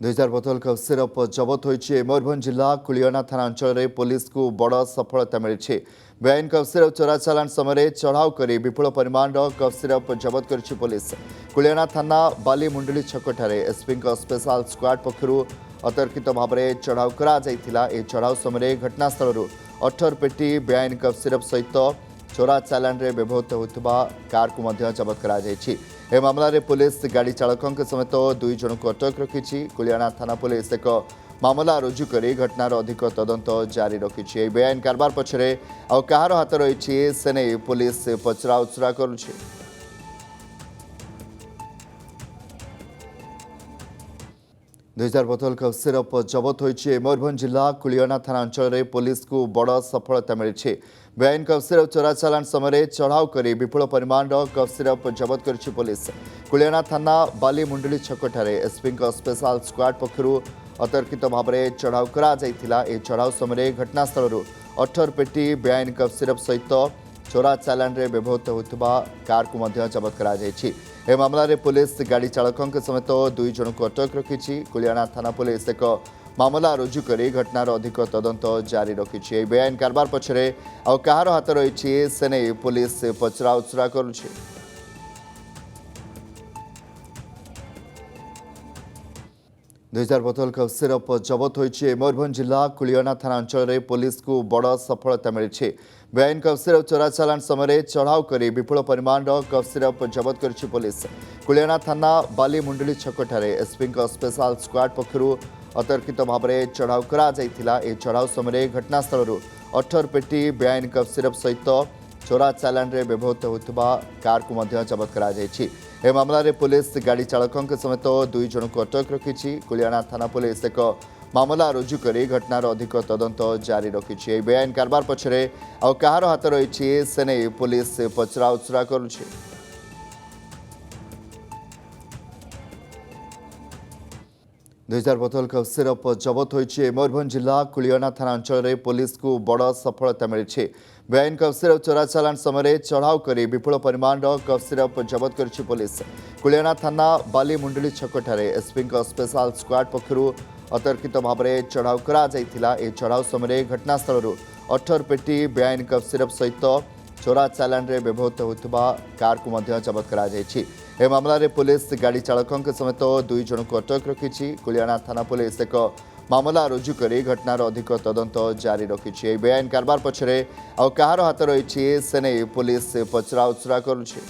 2000 बोतल cough syrup जबत होइछि। Mayurbhanj जिला कुलियाना थाना अंचल में पुलिस को बड़ सफलता मिली। बेआईन कफ सिरप चोरा चालान समय चढ़ाऊ कर विपुल परिमाण कफ सिरप जबत कर पुलिस। कुलियाना थाना बाली मुंडली छकठार एसपी स्पेशल स्क्वाड पक्षर अतर्कित भाव में चढ़ाऊ कर चढ़ाऊ समय घटनास्थल 18 पेटी बेआईन कफ सिरप सहित चोरा चालान रे व्यवहृत होता कार को जबत कर मामला रे पुलिस गाड़ी चालकों समेत 2 जन को अटक रखी। कुलियाना थाना पुलिस एक मामला रुजु कर घटनार अधिक तदंत जारी रखी। बेआईन कारबार पछरे आउ कहार हाथ रही से नहीं पुलिस पचरा उचरा करुछि। 2000 बोतल कफ सिरप जबत होइछि। मयूरभंज जिला कुलियाना थाना अंचल में पुलिस को बड़ सफलता मिली। बेआईन कफ सिरप चोरा चालान समय चढ़ाऊ कर विपुल परिमाण कफ सिरप जबत कर पुलिस। कुलियाना थाना बाली मुंडली छकठार एसपी स्पेशल स्क्वाड पक्षर अतर्कित भाव में चढ़ाऊ कर चढ़ाऊ समय घटनास्थल 18 पेटी बेआईन कफ सिरप सहित चोरा चालान रे व्यवहृत होता कार को जबत कर मामला रे पुलिस गाड़ी चालकों समेत 2 जन को अटक रखी। कुलियाना थाना पुलिस एक मामला रुजु कर घटनार अधिक तदंत जारी रखी। बेआईन कारबार पछरे आउ कहार हाथ रही से नहीं पुलिस पचरा उचरा करुछि। 2000 बोतल कफ सिरप जबत होइछि। मयूरभंज जिला कुलियाना थाना अंचल में पुलिस को बड़ सफलता मिली। बेआईन कफ सिरप चोरा चालान समय चढ़ाऊ कर विपुल परिमाण कफ सिरप जबत कर पुलिस। कुलियाना थाना बाली मुंडली छकठार एसपी स्पेशल स्क्वाड पक्षर अतर्कित भाव में चढ़ाऊ कर चढ़ाऊ समय घटनास्थल 18 पेटी बेआईन कफ सिरप सहित चोरा चालान रे व्यवहृत होता कार को जबत कर मामला रे पुलिस गाड़ी चालकों समेत 2 जन को अटक रखी। कुलियाना थाना पुलिस एक मामला रुजु कर घटनार अधिक तदंत जारी रखी। बेआईन कारबार पछरे आउ कहार हाथ रही से नहीं पुलिस पचरा उचरा करुछि। 2000 बोतल कफ सिरप जबत होइछि। मयूरभंज जिला कुलियाना थाना अंचल में पुलिस को बड़ सफलता मिली। बेआईन कफ सिरप चोरा चालान समय चढ़ाऊ कर विपुल परिमाण कफ सिरप जबत कर पुलिस। कुलियाना थाना बाली मुंडली छकठार एसपी स्पेशल स्क्वाड पक्षर अतर्कित भाव में चढ़ाऊ कर चढ़ाऊ समय घटनास्थल 18 पेटी बेआईन कफ सिरप सहित चोरा चालान रे व्यवहृत होता कार को जबत कर मामला रे पुलिस गाड़ी चालकों समेत 2 जन को अटक रखी। कुलियाना थाना पुलिस एक मामला रुजु कर घटनार अधिक तदंत जारी रखी। बेआईन कारबार पछरे आउ कहार हाथ रही से नहीं पुलिस पचरा उचरा करुछि।